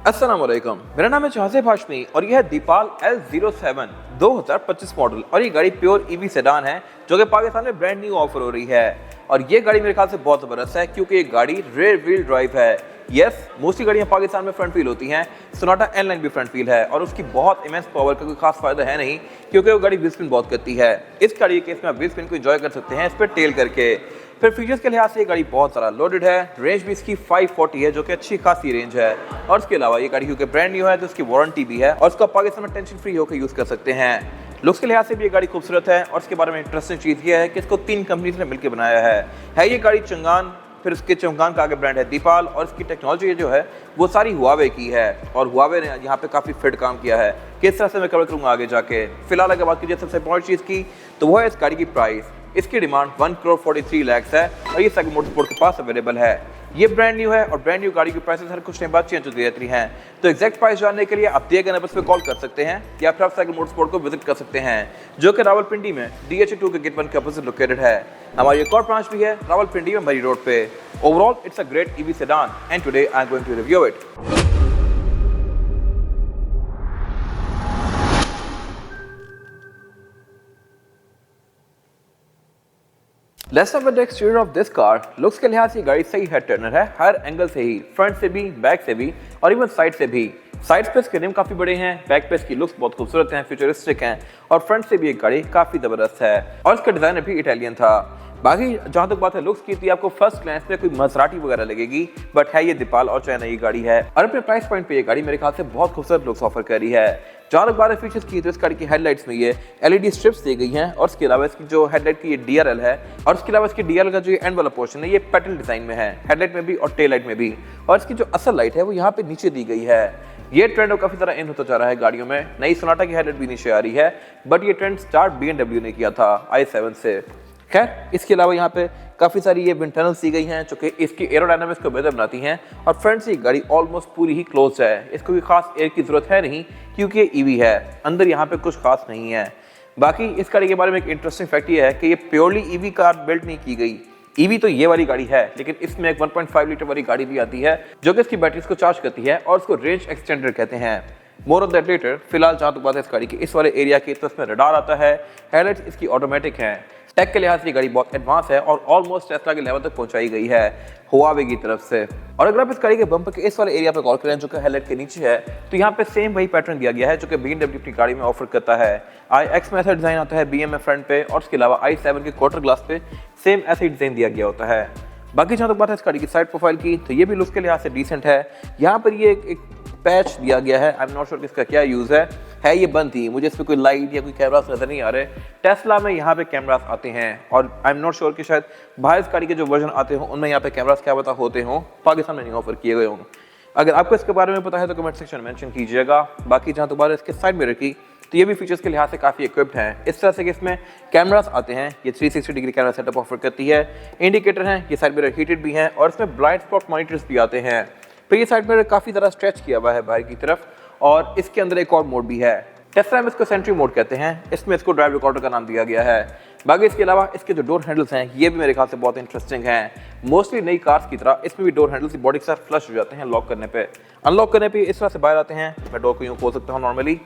अस्सलाम वालेकुम, मेरा नाम है जहाज़ेब हाशमी और यह है दीपाल L07 2025 मॉडल और ये गाड़ी प्योर ईवी सेडान है जो कि पाकिस्तान में ब्रांड न्यू ऑफर हो रही है। और ये गाड़ी मेरे ख्याल से बहुत ज़बरदस्त है क्योंकि ये गाड़ी रेयर व्हील ड्राइव है। यस, मोस्टली गाड़ियाँ पाकिस्तान में फ्रंट व्हील होती हैं, सोनाटा N-Line भी फ्रंट व्हील है और उसकी बहुत इमेंस पावर का कोई खास फायदा है नहीं क्योंकि वो गाड़ी व्हील स्पिन बहुत करती है। इस गाड़ी के केस में आप व्हील स्पिन को एंजॉय कर सकते हैं इस पर टेल करके। फिर फीचर्स के लिहाज से ये गाड़ी बहुत सारा लोडेड है। रेंज भी इसकी 540 है जो कि अच्छी खासी रेंज है। और इसके अलावा ये गाड़ी क्योंकि ब्रांड न्यू है तो इसकी वारंटी भी है और इसको पाकिस्तान में टेंशन फ्री होकर यूज़ कर सकते हैं। लुक्स के लिहाज से भी ये गाड़ी खूबसूरत है और इसके बारे में इंटरेस्टिंग चीज़ ये है कि इसको 3 कंपनीज ने मिलकर बनाया है ये गाड़ी चंगान, फिर उसके चंगान का आगे ब्रांड है दीपाल और इसकी टेक्नोलॉजी जो है वो सारी हुआवे की है और हुआवे ने यहाँ पे काफ़ी फिट काम किया है। किस तरह से मैं कवर करूँगा आगे जाके। फिलहाल अगर बात कीजिए सबसे इंपॉर्टेंट चीज़ की तो वो है इस गाड़ी की प्राइस। इसकी डिमांड 1,43 लाख है और ये सेगमेंट मोटरस्पोर्ट के पास अवेलेबल है। ये ब्रांड न्यू है और ब्रांड न्यू गाड़ी की प्राइसेस हर कुछ टाइम बाद चेंज होती रहती हैं। तो एग्जैक्ट प्राइस जानने के लिए आप दिए गए नंबर पे कॉल कर सकते हैं या फिर आप सेगमेंट मोटरस्पोर्ट को विजिट कर सकते हैं जो कि रावलपिंडी में DH2 के गेट 1 के अपोजिट लोकेटेड है। हमारी एक और ब्रांच भी है रावलपिंडी में मरी रोड पे। Overall it's a great EV sedan and today I am going to review it. Let's start with the exterior of this car. Looks के लिहाज से ये गाड़ी सही हेड टर्नर है हर एंगल से ही, फ्रंट से भी, बैक से भी और इवन साइड से भी। साइड पे इसके रिम काफी बड़े हैं, बैक पे इसकी लुक्स बहुत खूबसूरत हैं, फ्यूचरिस्टिक हैं और फ्रंट से भी एक गाड़ी काफी जबरदस्त है और इसका डिजाइन भी इटालियन था। बाकी जहाँ तक बात है लुक्स की, तो आपको फर्स्ट ग्लैंस में कोई मसराटी वगैरह लगेगी, बट है ये दीपाल और चाइना की गाड़ी है और अपने प्राइस पॉइंट पे ये गाड़ी मेरे ख्याल से बहुत खूबसूरत लुक्स ऑफर कर रही है। जहाँ तक बात है फीचर्स की, तो इस गाड़ी की हेडलाइट्स में ये LED स्ट्रिप्स दी गई हैं और इसके अलावा इसकी जो हेडलाइट की ये DRL है और इसके अलावा इसकी DRL का जो एंड वाला पोर्शन है ये पेटल डिजाइन में है, हेडलाइट में भी और टेल लाइट में भी। और इसकी जो असल लाइट है वो यहाँ पे नीचे दी गई है। ये ट्रेंड काफी तरह इन होता जा रहा है गाड़ियों में। नई सोनाटा की हेडलाइट भी नीचे आ रही है, बट ये ट्रेंड स्टार्ट BMW ने किया था i7 से। खैर, इसके अलावा यहाँ पे काफ़ी सारी ये विंड टनल्स दी गई हैं जो कि इसकी एरोडायनामिक्स को बेहतर बनाती हैं और फ्रंट से गाड़ी ऑलमोस्ट पूरी ही क्लोज है। इसको भी खास एयर की ज़रूरत है नहीं क्योंकि ये ईवी है, अंदर यहाँ पे कुछ खास नहीं है। बाकी इस गाड़ी के बारे में एक इंटरेस्टिंग फैक्ट ये है कि ये प्योरली ईवी कार बिल्ड नहीं की गई। ईवी तो ये वाली गाड़ी है लेकिन इसमें एक 1.5 लीटर वाली गाड़ी भी आती है जो कि इसकी बैटरीज को चार्ज करती है और उसको रेंज एक्सटेंडर कहते हैं। More on that later. फिलहाल जहाँ तक बात है इस गाड़ी की इस वाले एरिया की, तो इसमें रडार आता है, हेडलाइट्स इसकी ऑटोमेटिक हैं। टेक के लिहाज से ये गाड़ी बहुत एडवांस है और ऑलमोस्ट टेस्ला के लेवल तक पहुंचाई गई है हुआवे की तरफ से। और अगर आप इस गाड़ी के बम्पर के इस वाले एरिया पे गौर करें जो कि हेडलाइट के नीचे है, तो यहाँ पे सेम वही पैटर्न दिया गया है जो कि BMW अपनी गाड़ी में ऑफर करता है। iX में ऐसा डिजाइन आता है BM में फ्रंट पे और उसके अलावा i7 के क्वार्टर ग्लास पे सेम ऐसा ही डिजाइन दिया गया होता है। बाकी जहाँ तक बात है इस गाड़ी की साइड प्रोफाइल की, तो ये भी लुक के लिहाज से डिसेंट है। यहाँ पर ये एक पैच दिया गया है, आई एम नॉट श्योर इसका क्या यूज़ है ये बंद थी, मुझे इस पर कोई लाइट या कोई कैमरास नजर नहीं आ रहे। टेस्ला में यहाँ पे कैमरास आते हैं और आई एम नॉट श्योर कि शायद बाहर इस गाड़ी के जो वर्जन आते हों उनमें यहाँ पे कैमरास क्या पता होते हों, पाकिस्तान में नहीं ऑफर किए गए हों। अगर आपको इसके बारे में पता है तो कमेंट सेक्शन में मेंशन कीजिएगा। बाकी जहाँ तक बात है इसके साइड मिरर की, तो ये भी फीचर्स के लिहाज से काफ़ी इक्विप्ड हैं। इस तरह से कि इसमें कैमरास आते हैं, ये 360 डिग्री कैमरा सेटअप ऑफर करती है। इंडिकेटर हैं, ये साइड मिरर हीटेड भी हैं और इसमें ब्लाइंड स्पॉट मॉनिटर्स भी आते हैं। फिर ये साइड मिरर काफ़ी ज़्यादा स्ट्रेच किया हुआ है बाहर की तरफ और इसके अंदर एक और मोड भी है। टेस्ला में इसको सेंट्री मोड कहते हैं, इसमें इसको ड्राइव रिकॉर्डर का नाम दिया गया है। बाकी इसके अलावा इसके जो डोर हैंडल्स हैं ये भी मेरे ख्याल से बहुत इंटरेस्टिंग हैं। मोस्टली नई कार्स की तरह इसमें भी डोर हैंडल्स बॉडी के साथ फ्लश हो जाते हैं लॉक करने पे। अनलॉक करने पे इस तरह से बाहर आते हैं, मैं डोर को यूँ खोल सकता हूँ नॉर्मली।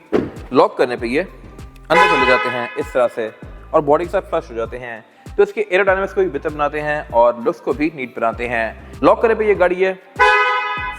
लॉक करने पे ये अंदर चले जाते हैं इस तरह से और बॉडी के साथ फ्लश हो जाते हैं। तो इसके एरोडायनामिक्स को भी बेहतर बनाते हैं और लुक्स को भी नीट बनाते हैं। लॉक करने पे ये गाड़ी है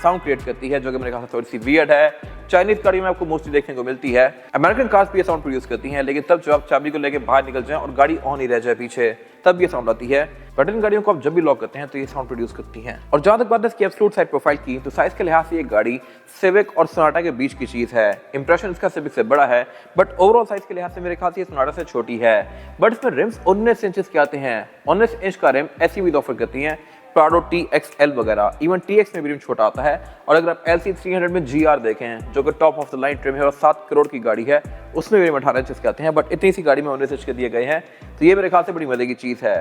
साउंड क्रिएट करती है जो कि मेरे ख्याल से थोड़ी सी वियर्ड है। चाइनीज गाड़ी में आपको मोस्टली देखने को मिलती है। अमेरिकन कार्स भी ये साउंड प्रोड्यूस करती हैं, लेकिन तब जब आप चाबी को लेके बाहर निकल जाएं और गाड़ी ऑन ही रह जाए पीछे, तब ये साउंड आती है। बट इन गाड़ियों को आप जब भी लॉक करते हैं तो ये साउंड प्रोड्यूस करती हैं। और जहाँ तक बात है इसकी एब्सोल्यूट साइड प्रोफाइल की, तो साइज के लिहाज से ये गाड़ी सिविक और सोनाटा के बीच की चीज है। इंप्रेशन इसका सिविक से बड़ा है बट ओवरऑल साइज के लिहाज से मेरे ख्याल से ये सोनाटा से छोटी है। बट इसमें रिम्स 19 इंचेस के आते हैं। 19 इंच का रिम SUV ऑफर करती हैं, प्राडो TXL वगैरह, इवन TX में भी रिम छोटा आता है। और अगर आप LC300 में GR देखें जो कि top of the line trim है और 7 करोड़ की गाड़ी है, उसमें भी रिम 18 इंच के आते हैं। बट इतनी सी गाड़ी में 19 इंच के दिए गए हैं, तो ये मेरे ख्याल से बड़ी मजे की चीज़ है।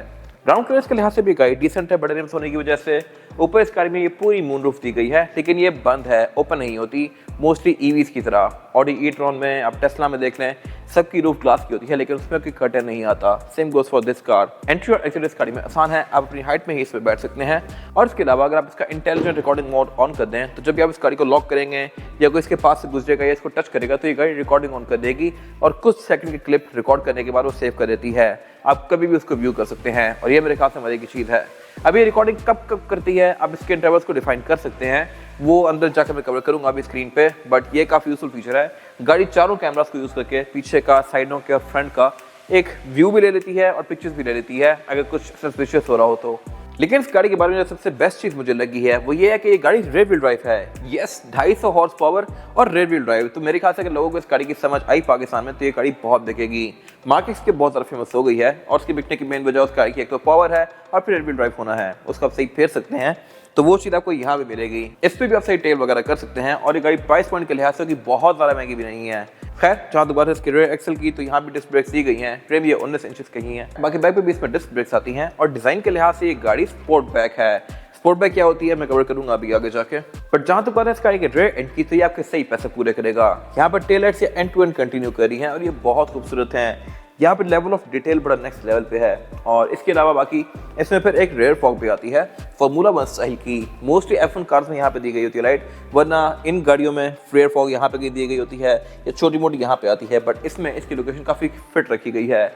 ग्राउंड क्लियरेंस के लिहाज से भी गाड़ी डिसेंट है बड़े रिम्स होने की वजह से। ऊपर इस गाड़ी में ये पूरी मून रूफ दी गई है लेकिन ये बंद है, ओपन नहीं होती मोस्टली ईवीज की तरह। ऑडी ई-ट्रॉन में, आप टेस्ला में देख लें, सबकी रूफ ग्लास की होती है, लेकिन उसमें कोई कर्टन नहीं आता। Same goes for this car. Entry और एग्जिट इस गाड़ी में आसान है, आप अपनी हाइट में ही इसमें बैठ सकते हैं। और इसके अलावा अगर आप इसका इंटेलिजेंट रिकॉर्डिंग मोड ऑन कर दें तो जब भी आप इस गाड़ी को लॉक करेंगे या कोई इसके पास से गुजरेगा या इसको टच करेगा तो ये गाड़ी रिकॉर्डिंग ऑन कर देगी और कुछ सेकंड की क्लिप रिकॉर्ड करने के बाद वो सेव कर देती है। आप कभी भी उसको व्यू कर सकते हैं और ये मेरे ख्याल से मजे की चीज़ है। अब ये रिकॉर्डिंग कब करती है, आप इसके इंटरवल्स को डिफाइन कर सकते हैं, वो अंदर जाकर मैं कवर करूंगा अभी स्क्रीन पे। बट ये काफ़ी यूजफुल फीचर है। गाड़ी चारों कैमरास को यूज़ करके पीछे का, साइडों के और फ्रंट का एक व्यू भी ले लेती है और पिक्चर्स भी ले लेती है अगर कुछ सस्पिशियस हो रहा हो तो। लेकिन इस गाड़ी के बारे में जो सबसे बेस्ट चीज़ मुझे लगी है वो ये है कि ये गाड़ी रेयर व्हील ड्राइव है। यस, 250 हॉर्स पावर और रेयर व्हील ड्राइव। तो मेरे ख्याल से अगर लोगों को इस गाड़ी की समझ आई पाकिस्तान में तो ये गाड़ी बहुत बिकेगी। मार्केट के बहुत ज़्यादा फेमस हो गई है और उसके बिकने की मेन वजह उस गाड़ी की एक तो पावर है और फिर रेयर व्हील ड्राइव होना है। उसको आप सही फेर सकते हैं तो वो चीज़ आपको यहाँ पे मिलेगी। इस पर भी आप सही टेल वगैरह कर सकते हैं और ये गाड़ी प्राइस पॉइंट के लिहाज से बहुत ज़्यादा महंगी भी नहीं है। खैर, जहाँ दोबारा इसके रेयर एक्सेल की तो यहाँ भी डिस्क ब्रेक्स दी गई हैं। ट्रेम ये 19 इंचेस की ही है। बाकी बैक पे भी इसमें डिस्क ब्रेक्स आती हैं और डिज़ाइन के लिहाज से ये गाड़ी स्पोर्ट बैक है। स्पोर्ट बैक क्या होती है मैं कवर करूंगा अभी आगे जाके। बट जहाँ तक बात है इस गाड़ी के रेयर एंड की तो ये आपके सही पैसे पूरे करेगा। यहाँ पर tail lights end to end continue कर रही हैं और ये बहुत खूबसूरत हैं। यहाँ पे लेवल ऑफ डिटेल बड़ा नेक्स्ट लेवल पे है। और इसके अलावा बाकी इसमें फिर एक रेयर फॉग भी आती है फार्मूला 1 स्टाइल की। मोस्टली F1 कार्स में यहाँ पे दी गई होती है लाइट, वरना इन गाड़ियों में रेयर फॉग यहाँ पे दी गई होती है या छोटी मोटी यहाँ पे आती है। बट इसमें इसकी लोकेशन काफ़ी फिट रखी गई है।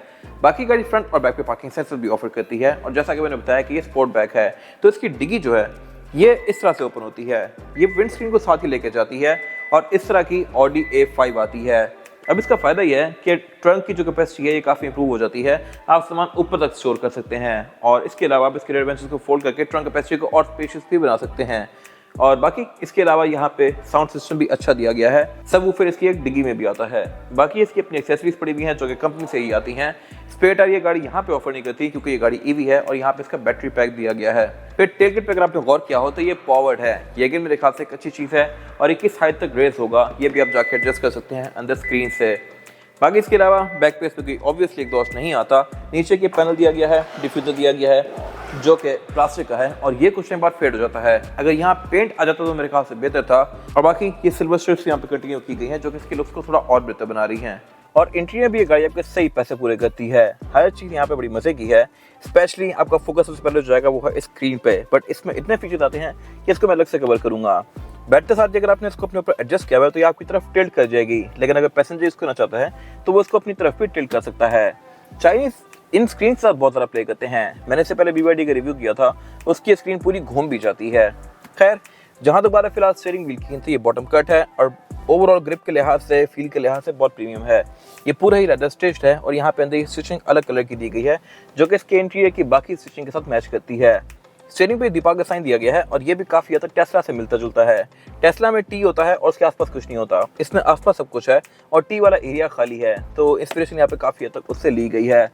बाकी गाड़ी फ्रंट और बैक पे पार्किंग सेंसर भी ऑफर करती है और जैसा कि मैंने बताया कि ये स्पोर्ट बैक है तो इसकी डिग्गी जो है ये इस तरह से ओपन होती है। ये विंड स्क्रीन को साथ ही लेके जाती है और इस तरह की Audi A5 आती है। अब इसका फ़ायदा यह है कि ट्रंक की जो कैपेसिटी है ये काफ़ी इंप्रूव हो जाती है। आप सामान ऊपर तक स्टोर कर सकते हैं और इसके अलावा आप इसके रेयर बेंचेस को फोल्ड करके ट्रंक कैपेसिटी को और स्पेशियस भी बना सकते हैं। और बाकी इसके अलावा यहाँ पे साउंड सिस्टम भी अच्छा दिया गया है। सब वूफर इसकी एक डिग्गी में भी आता है। बाकी इसकी अपनी एक्सेसरीज पड़ी हुई हैं जो कि कंपनी से ही आती हैं। स्पेयर टायर ये गाड़ी यहाँ पे ऑफर नहीं करती क्योंकि ये गाड़ी ईवी है और यहाँ पे इसका बैटरी पैक दिया गया है। फिर टेलगेट पे अगर आपने गौर किया हो तो ये पावर्ड है। ये अगेन मेरे ख्याल से एक अच्छी चीज़ है और ये किस हाइट तक रेस होगा ये भी आप जाके एडजस्ट कर सकते हैं अंदर स्क्रीन से। बाकी इसके अलावा बैक पे इसमें ऑब्वियसली एग्जॉस्ट नहीं आता। नीचे के पैनल दिया गया है, डिफ्यूजर दिया गया है जो कि प्लास्टिक का है और ये कुछ टाइम बाद फेड हो जाता है। अगर यहाँ पेंट आ जाता तो मेरे ख्याल से बेहतर था। और बाकी ये सिल्वर स्ट्रिप्स यहाँ पे कंटिन्यू की गई हैं जो कि इसके लुक्स को थोड़ा और बेहतर बना रही हैं। और इंटीरियर भी ये गाड़ी आपके सही पैसे पूरे करती है। हर चीज़ यहाँ पे बड़ी मजे की है। स्पेशली आपका फोकस सबसे पहले जो जाएगा वो है स्क्रीन पे। बट इसमें इतने फीचर्स आते हैं कि इसको मैं अलग से कवर करूंगा। बैठते साथ अगर आपने इसको अपने ऊपर एडजस्ट किया हुआ है तो ये आपकी तरफ टिल्ट कर जाएगी, लेकिन अगर पैसेंजर इसको ना चाहता है तो वो इसको अपनी तरफ भी टिल्ट कर सकता है। चाइनीज इन स्क्रीन के साथ बहुत ज़्यादा प्ले करते हैं। मैंने इससे पहले BYD का रिव्यू किया था, उसकी स्क्रीन पूरी घूम भी जाती है। खैर, जहाँ दोबारा फिलहाल स्टीयरिंग व्हील की तो ये बॉटम कट है और ओवरऑल ग्रिप के लिहाज से, फील के लिहाज से बहुत प्रीमियम है। ये पूरा ही लेदर स्टिच्ड है और यहाँ पे अंदर स्टिचिंग अलग कलर की दी गई है जो कि इसके इंटीरियर की बाकी स्टिचिंग के साथ मैच करती है। स्टीयरिंग पे दीपक का साइन दिया गया है और ये भी काफी हद तक टेस्ला से मिलता जुलता है। टेस्ला में टी होता है और उसके आसपास कुछ नहीं होता, इसमें आसपास सब कुछ है और टी वाला एरिया खाली है। तो इंस्पिरेशन यहाँ पे काफी हद तक उससे ली गई है।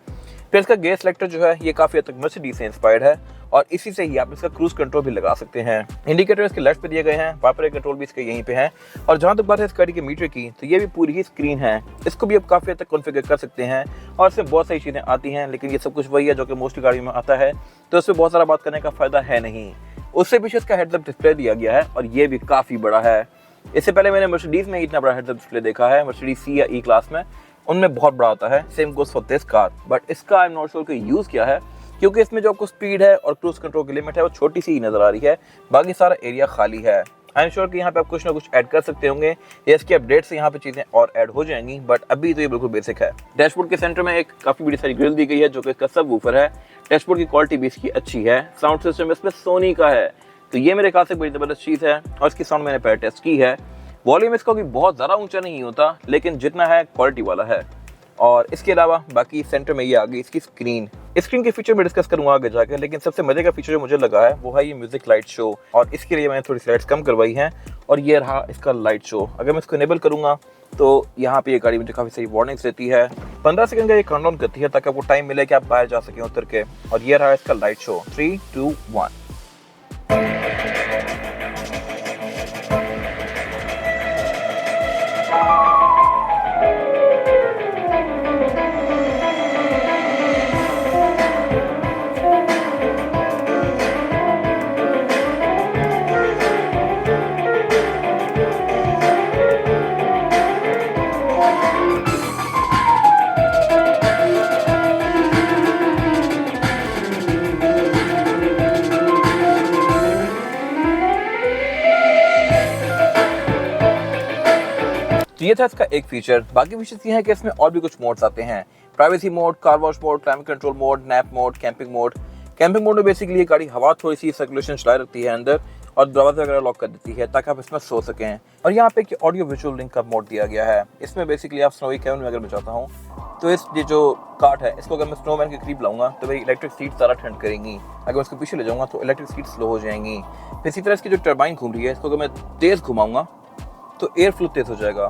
फिर इसका गेयर सेलेक्टर जो है ये काफी हद तक मर्सिडीज से इंस्पायर्ड है और इसी से ही आप इसका क्रूज कंट्रोल भी लगा सकते हैं। इंडिकेटर इसके लेफ्ट पे दिए गए हैं, वाइपर कंट्रोल भी इसके यहीं पे है। और जहाँ तक बात है इस गाड़ी के मीटर की तो ये भी पूरी ही स्क्रीन है। इसको भी आप काफी हद तक कॉन्फ़िगर कर सकते हैं और इसमें बहुत सारी चीजें आती हैं, लेकिन ये सब कुछ वही है जो कि मोस्टली गाड़ी में आता है तो इसमें बहुत सारा बात करने का फायदा है नहीं। उससे पीछे इसका हेडअप डिस्प्ले दिया गया है और ये भी काफी बड़ा है। इससे पहले मैंने मर्सिडीज में इतना बड़ा हेडअप डिस्प्ले देखा है, मर्सिडीज C या E क्लास में, उनमें बहुत बड़ा आता है। Same goes for this car. But इसका आई एम नॉट श्योर कि यूज क्या है क्योंकि इसमें जो आपको स्पीड है और क्रूज कंट्रोल की लिमिट है वो छोटी सी ही नजर आ रही है, बाकी सारा एरिया खाली है। आई एम श्योर कि यहाँ पे आप कुछ ना कुछ ऐड कर सकते होंगे या इसके अपडेट से यहाँ पे चीजें और ऐड हो जाएंगी, बट अभी तो ये बिल्कुल बेसिक है। डैशबोर्ड के सेंटर में एक काफी बड़ी सारी ग्रिल दी गई है जो कि इसका सब वूफर है। डैशबोर्ड की क्वालिटी भी इसकी अच्छी है। साउंड सिस्टम इसमें सोनी का है तो ये मेरे ख्याल से बड़ी जबरदस्त चीज है और इसकी साउंड मैंने पहले टेस्ट की है। वॉल्यूम इसका भी बहुत ज्यादा ऊंचा नहीं होता, लेकिन जितना है क्वालिटी वाला है। और इसके अलावा बाकी सेंटर में ये आ गई इसकी स्क्रीन की फीचर में डिस्कस करूंगा आगे जाकर, लेकिन सबसे मजे का फीचर जो मुझे लगा है वो है ये म्यूजिक लाइट शो और इसके लिए मैंने थोड़ी सी लाइट्स कम करवाई हैं और ये रहा इसका लाइट शो। अगर मैं इसको इनेबल करूंगा तो यहाँ पे ये गाड़ी मुझे काफी सही वार्निंग्स देती है। 15 सेकंड का ये काउंटडाउन करती है ताकि आपको टाइम मिले कि आप बाहर जा सकें उतर के। और ये रहा इसका लाइट शो। 3, 2, 1। तो ये था इसका एक फीचर। बाकी फीचर्स ये है कि इसमें और भी कुछ मोड्स आते हैं, privacy mode, car wash mode, climate control mode, nap mode, camping mode. Camping mode में बेसिकली ये गाड़ी हवा थोड़ी सी सर्कुलेशन चलाए रखती है अंदर और दरवाजे वगैरह लॉक कर देती है ताकि आप इसमें सो सकें। और यहाँ पे एक ऑडियो विजुअल लिंक का मोड दिया गया है। इसमें बेसिकली आप स्नोवी केबिन में अगर मैं चाहता हूँ तो इस ये जो कार्ट है इसको अगर मैं स्नोमैन के करीब लाऊंगा तो भाई इलेक्ट्रिक सीट ज़्यादा ठंड करेंगी, अगर मैं इसको पीछे ले जाऊँगा तो इलेक्ट्रिक सीट स्लो हो जाएंगी। फिर इसी तरह इसकी जो टर्बाइन घूम रही है इसको अगर मैं तेज़ घुमाऊँगा तो एयर फ्लो तेज़ हो जाएगा,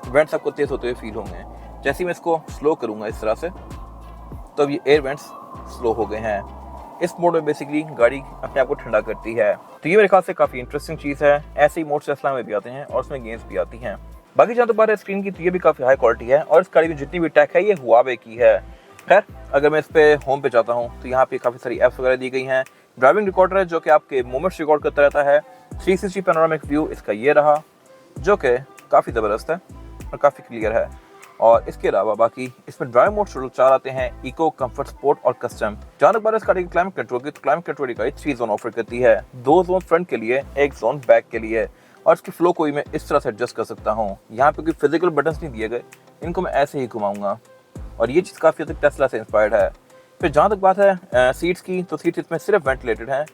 वेंट्स आपको तेज़ होते हुए फील होंगे। जैसे ही मैं इसको स्लो करूँगा इस तरह से तो अब ये एयर वेंट्स स्लो हो गए हैं। इस मोड में बेसिकली गाड़ी अपने आप को ठंडा करती है। तो ये मेरे ख्याल से काफ़ी इंटरेस्टिंग चीज़ है। ऐसे ही मोड्स टेस्ला में भी आते हैं और उसमें गेम्स भी आती हैं। बाकी जहाँ तो बात है स्क्रीन की, तो ये भी काफ़ी हाई क्वालिटी है और इस गाड़ी में जितनी भी टेक है ये हुआवे की है। खैर अगर मैं इस पर होम पे जाता हूँ तो यहाँ पे काफ़ी सारी ऐप्स वगैरह दी गई हैं। ड्राइविंग रिकॉर्डर है जो कि आपके मोमेंट्स रिकॉर्ड करता रहता है। 360 पैनोरामिक व्यू इसका ये रहा जो कि काफ़ी ज़बरदस्त है और काफ़ी क्लियर है। और इसके अलावा बाकी इसमें ड्राइव मोड टोटल 4 आते हैं, इको, कंफर्ट, स्पोर्ट और कस्टम। जहाँ तक बात है इस गाड़ी की क्लाइमेट कंट्रोल की, तो क्लाइमेट कंट्रोल गाड़ी 3 जोन ऑफर करती है, 2 जोन फ्रंट के लिए, 1 जोन बैक के लिए। और इसकी फ्लो को भी मैं इस तरह से एडजस्ट कर सकता हूँ। यहाँ पे कोई फिजिकल बटन्स नहीं दिए गए, इनको मैं ऐसे ही घुमाऊंगा और ये चीज़ काफ़ी हद तक टेस्ला से इंस्पायर्ड है। फिर जहाँ तक बात है सीट्स की, तो सीट्स इसमें सिर्फ वेंटिलेटेड हैं,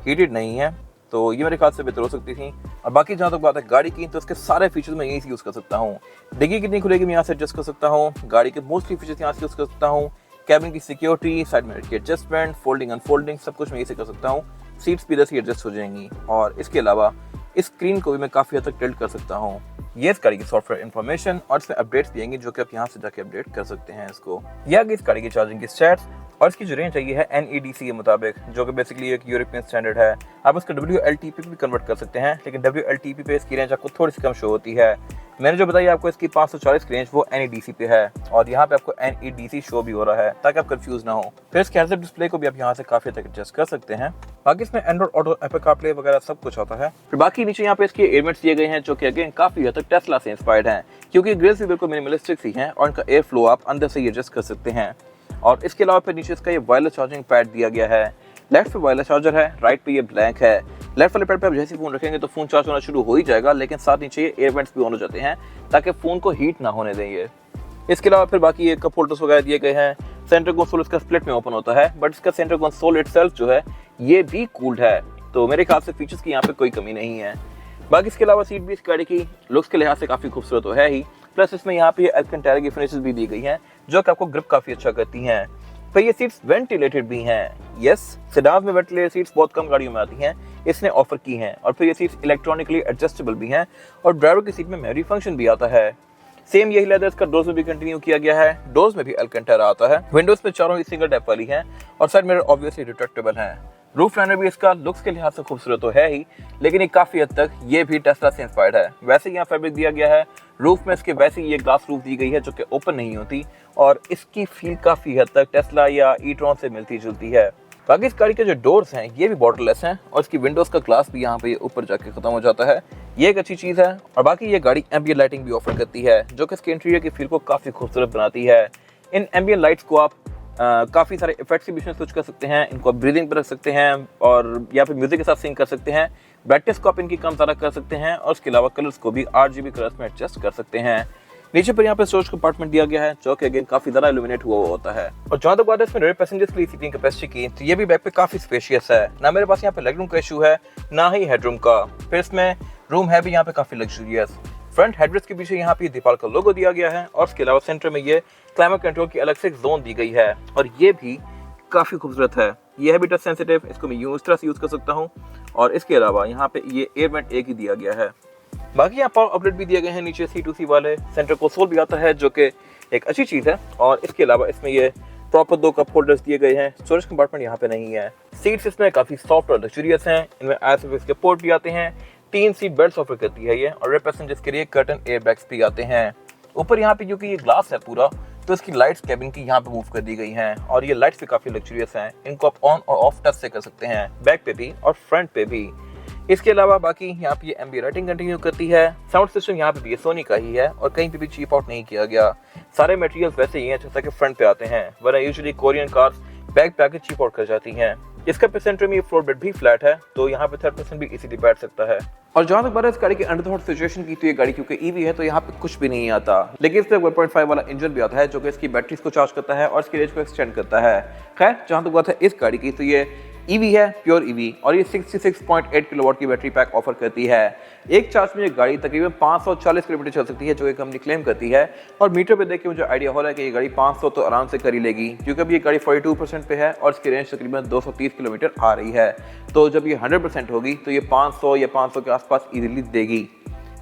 हीटेड नहीं है, तो ये मेरे ख्याल से बेहतर हो सकती थी। और बाकी जहाँ तक बात है गाड़ी की, तो इसके सारे फीचर्स मैं यहीं से यूज़ कर सकता हूँ। डिग्गी कितनी खुलेगी मैं यहाँ से एडजस्ट कर सकता हूँ, गाड़ी के मोस्टली फीचर्स यहाँ से यूज़ कर सकता हूँ। कैबिन की सिक्योरिटी, साइड मिरर की एडजस्टमेंट, फोल्डिंग अनफोल्डिंग, सब कुछ मैं यहीं से कर सकता हूँ। सीट्स भी इधर से एडजस्ट हो जाएंगी और इसके अलावा इस स्क्रीन को भी मैं काफ़ी हद तक टिल्ट कर सकता हूँ। ये इस गाड़ी की सॉफ्टवेयर इन्फॉर्मेशन और इसमें अपडेट्स भी आएंगे जो कि आप यहाँ से जाके अपडेट कर सकते हैं इसको। यह आगे इस गाड़ी की चार्जिंग की स्टैट्स और इसकी जो रेंज है ये है NEDC के मुताबिक, जो कि बेसिकली एक यूरोपियन स्टैंडर्ड है। आप इसको WLTP भी कन्वर्ट कर सकते हैं, लेकिन WLTP पे इसकी रेंज आपको थोड़ी सी कम शो होती है। मैंने जो बताया आपको इसकी 540 की रेंज वो NEDC पे है और यहाँ पे आपको NEDC शो भी हो रहा है ताकि आप कंफ्यूज ना हो। फिर इसके हेड्स अप डिस्प्ले को भी आप यहाँ से काफी तक एडजस्ट कर सकते हैं। बाकी इसमें एंड्रॉइड ऑटो, एप्पल कारप्ले वगैरह सब कुछ आता है। फिर बाकी नीचे यहाँ पे इसके एयरवेंट्स दिए गए हैं जो कि अगेन काफी हद तक टेस्ला से इंस्पायर्ड हैं, क्योंकि ग्रिल्स भी बिल्कुल मिनिमलिस्टिक सी हैं और इनका एयर फ्लो आप अंदर से एडजस्ट कर सकते हैं। और इसके अलावा फिर नीचे इसका ये वायरलेस चार्जिंग पैड दिया गया है। लेफ्ट पे वायरलेस चार्जर है, राइट पे ये ब्लैंक है। लेफ्ट वाले पैड पे आप जैसे फोन रखेंगे तो फोन चार्ज होना शुरू हो ही जाएगा, लेकिन साथ नीचे ये एयर वेंट्स भी ऑन हो जाते हैं ताकि फोन को हीट ना होने देंगे। इसके अलावा फिर बाकी ये कप होल्डर्स वगैरह दिए गए हैं। सेंटर कंसोल इसका स्प्लिट में ओपन होता है, बट इसका सेंटर कंसोल इटसेल्फ जो है ये भी कूल्ड है, तो मेरे ख्याल से फीचर्स की यहाँ पे कोई कमी नहीं है। बाकी इसके अलावा सीट भी इस गाड़ी की लुक्स के लिहाज से काफी खूबसूरत तो है ही, प्लस इसमें यहाँ पे अल्कंटारा की फिनिशेस भी दी गई हैं जो कि आपको ग्रिप काफी अच्छा करती हैं। फिर ये सीट्स वेंटिलेटेड भी हैं। यस, सेडान में वेंटिलेटेड सीट्स बहुत कम गाड़ियों में आती हैं, इसने ऑफर की हैं। और फिर ये सीट्स इलेक्ट्रॉनिकली एडजस्टेबल भी हैं और ड्राइवर की सीट में मेमोरी फंक्शन भी आता है। सेम यही लेदर इसका डोर्स में भी कंटिन्यू किया गया है। डोर्स में भी अल्कंटारा आता है। विंडोज पे चारों ही सिंगल टैप वाली हैं और साइड मिरर ऑब्वियसली रिट्रैक्टेबल हैं। रूफ लाइनर भी इसका लुक्स के लिहाज से खूबसूरत तो है ही, लेकिन ये काफी हद तक ये भी टेस्ला से इंस्पायर्ड है। वैसे यहाँ फैब्रिक दिया गया है। रूफ में इसके वैसे ये ग्लास रूफ दी गई है जो कि ओपन नहीं होती और इसकी फील काफी हद तक टेस्ला या ई-ट्रॉन से मिलती जुलती है। बाकी इस गाड़ी के जो डोर्स हैं ये भी बॉर्डरलेस हैं और इसकी विंडोज का ग्लास भी यहाँ पे ऊपर जाके खत्म हो जाता है, ये एक अच्छी चीज है। और बाकी ये गाड़ी एम्बिएंट लाइटिंग भी ऑफर करती है जो कि इसके इंटीरियर की फील को काफी खूबसूरत बनाती है। इन एम्बिएंट लाइट्स को आप काफ़ी सारे इफेक्ट्स के बीच में स्विच कर सकते हैं। इनको आप ब्रीदिंग पर रख सकते हैं और या फिर म्यूजिक के साथ सिंक कर सकते हैं। ब्राइटनेस को आप इनकी कम ज़्यादा कर सकते हैं और उसके अलावा कलर्स को भी RGB कलर्स में एडजस्ट कर सकते हैं। नीचे पर यहाँ पे स्टोरेज कंपार्टमेंट दिया गया है जो कि अगेन काफी ज़्यादा इल्यूमिनेट हुआ होता है। और जहाँ तक बात है इसमें रेयर पैसेंजर्स के लिए सीटिंग कैपेसिटी की, तो ये भी बैक पे काफी स्पेशियस है। ना मेरे पास यहाँ पे लेग रूम का इशू है ना ही हेडरूम का। फिर इसमें रूम है भी यहाँ पे काफी लग्जरियस। फ्रंट हेडरेस्ट के पीछे यहाँ पे दीपाल का लोगो दिया गया है और उसके अलावा सेंटर में ये क्लाइमेट कंट्रोल की अलग से एक जोन दी गई है और ये भी काफी खूबसूरत है। ये है भी टच सेंसिटिव, इसको मैं इस तरह से यूज कर सकता हूँ। और इसके अलावा यहाँ पे ये एयर वेंट एक ही दिया गया है। बाकी यहाँ पावर आउटलेट भी दिए गए हैं नीचे C2C वाले। सेंटर कंसोल भी आता है जो कि एक अच्छी चीज है। और इसके अलावा इसमें ये प्रॉपर 2 कप होल्डर्स दिए गए हैं। स्टोरेज कंपार्टमेंट यहाँ पे नहीं है। सीट्स इसमें काफी सॉफ्ट और लग्जरियस हैं। इनमें ISOFIX के पोर्ट भी आते हैं। 3 सीट बेल्ट ऑफर करती है ये और रेयर पैसेंजर्स के लिए कर्टन एयर बैग्स भी आते हैं। ऊपर यहाँ पे क्योंकि ये ग्लास है पूरा, तो इसकी लाइट्स कैबिन की यहाँ पे मूव कर दी गई हैं और ये लाइट्स भी काफी लग्जरियस हैं। इनको आप ऑन और ऑफ टच से कर सकते हैं, बैक पे भी और फ्रंट पे भी। इसके अलावा बाकी यहाँ पे एम्बिएंट लाइटिंग कंटिन्यू करती है। साउंड सिस्टम यहाँ पे भी सोनी का ही है और कहीं पे भी चीप आउट नहीं किया गया। सारे मटेरियल्स वैसे ही हैं जैसा कि फ्रंट पे आते हैं, वरना यूजुअली कोरियन कार्स बैक पे आके चीप आउट कर जाती हैं। इसका सेंटर में ये फ्लोर बेड भी फ्लैट है, तो यहाँ पे थर्ड पर्सन भी इजीली बैठ सकता है। और जहाँ तक बात है इस गाड़ी की अंडर सिचुएशन की, तो ये गाड़ी क्योंकि ईवी है तो यहाँ पे कुछ भी नहीं आता, लेकिन इसमें 1.5 वाला इंजन भी आता है जो कि इसकी बैटरीज को चार्ज करता है और इसकी रेंज को एक्सटेंड करता है। खैर जहाँ तक बात है इस गाड़ी की, तो ये ईवी है, प्योर ईवी, और ये 66.8 किलोवाट की बैटरी पैक ऑफर करती है। एक चार्ज में ये गाड़ी तकरीबन 540 किलोमीटर चल सकती है, जो ये कंपनी क्लेम करती है। और मीटर पे देख के मुझे आइडिया हो रहा है कि ये गाड़ी 500 तो आराम से कर ही लेगी, क्योंकि अभी ये गाड़ी 42% पे है और इसकी रेंज तकरीबन 230 किलोमीटर आ रही है। तो जब ये 100% होगी तो ये 500 या 500 के आसपास इजीली देगी।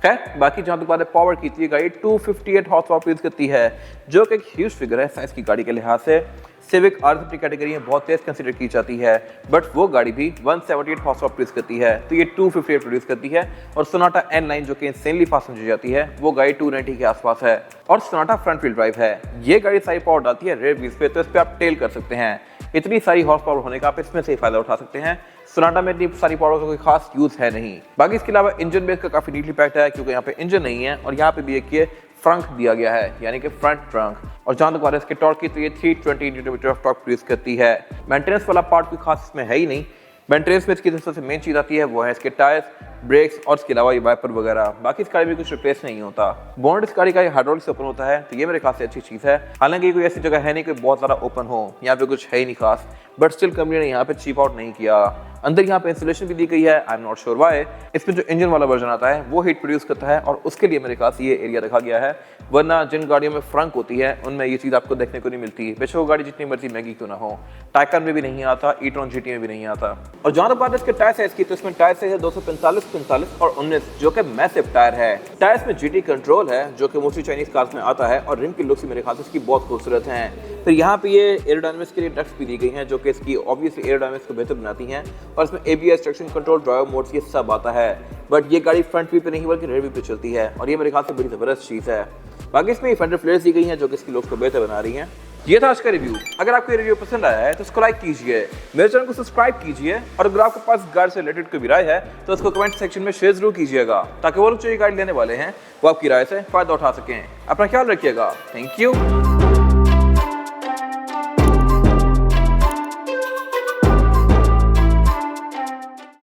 खैर बाकी जहाँ तक बात है पावर की, तो ये गाड़ी 258 हॉर्स पावर प्रोड्यूस करती है, जो कि एक ह्यूज फिगर है साइज की गाड़ी के लिहाज से। सिविक R50 कैटेगरी में बहुत तेज कंसीडर की जाती है, बट वो गाड़ी भी 178 हॉर्स पावर प्रोड्यूस करती है, तो ये 258 प्रोड्यूस करती है। और सोनाटा N9 जो कि इंसेनली फास्ट समझी जाती है, वो गाड़ी 290 के आसपास है। और सोनाटा फ्रंट व्हील ड्राइव है। ये गाड़ी सारी पावर डालती है रेयर व्हील्स पे, तो इस पे आप टेल कर सकते हैं। इतनी सारी हॉर्स पावर होने का आप इसमें से फायदा उठा सकते हैं। सोनाटा में इतनी सारी पावर का कोई खास यूज है नहीं। बाकी इसके अलावा इंजन बेस का काफी नीटली पैक्ड है, क्योंकि यहाँ पे इंजन नहीं है और यहाँ पे भी एक फ्रंक दिया गया है, यानी कि फ्रंट ट्रंक। और जहां तक बात है इसके टॉर्क की, तो ये 320 न्यूटन ऑफ टॉर्क प्रोड्यूस करती है। मेंटेनेंस वाला पार्ट कोई खास इसमें है ही नहीं। मेंटेनेंस में इसकी सबसे मेन चीज आती है वो है इसके टायर्स, ब्रेक्स और इसके अलावा ये वाइपर वगैरह। बाकी इस गाड़ी में कुछ रिप्लेस नहीं होता। बोनट इस गाड़ी का हाइड्रोलिक से ओपन होता है, तो ये मेरे ख्याल से अच्छी चीज है। हालांकि कोई ऐसी जगह है नहीं कोई बहुत ज्यादा ओपन हो, यहाँ पे कुछ है ही नहीं खास, बट स्टिल कंपनी ने यहाँ पे चीप आउट नहीं किया। अंदर यहाँ पे इंसुलेशन भी दी गई है, I am not sure why. इसमें जो इंजन वाला वर्जन आता है वो हीट प्रोड्यूस करता है और उसके लिए मेरे ख्याल से ये एरिया रखा गया है, वरना जिन गाड़ियों में फ्रंक होती है उनमें ये चीज आपको देखने को नहीं मिलती। बेशक वो गाड़ी जितनी मर्जी महंगी क्यों ना हो। टाइकन में भी नहीं आता, ई-ट्रॉन GT में भी नहीं आता। और जहां तक बात है इसके टायर साइज की, तो इसमें टायर साइज है 245, 45 और 19, जो कि मैसिव टायर है। टायर्स में GT कंट्रोल है, जो कि मोस्टली चाइनीज कार्स में आता है, और रिम की लुक्स मेरे ख्याल से इसकी बहुत खूबसूरत है। फिर यहाँ पे ये एयरोडायनामिक्स के लिए डक्ट्स भी दी गई हैं, जो कि इसकी ऑब्वियसली एयरोडायनामिक्स को बेहतर बनाती हैं। और इसमें ABS, traction control, driver modes, ये सब आता है। बट ये गाड़ी फ्रंट व्हील पे नहीं बल्कि रेयर व्हील पे चलती है, और ये मेरे ख्याल से बड़ी जबरदस्त चीज है। बाकी इसमें फेंडर फ्लेयर्स दी गई हैं, जो कि इसकी लुक्स को बेहतर बना रही हैं। ये था आज का रिव्यू। अगर आपको ये रिव्यू पसंद आया है तो इसको लाइक कीजिए, मेरे चैनल को सब्सक्राइब कीजिए, और अगर आपके पास गाड़ी से रिलेटेड कोई भी राय है तो उसको कमेंट सेक्शन में शेयर जरूर कीजिएगा, ताकि वो लोग जो ये गाड़ी लेने वाले हैं वो आपकी राय से फायदा उठा सकें। अपना ख्याल रखिएगा। Thank you.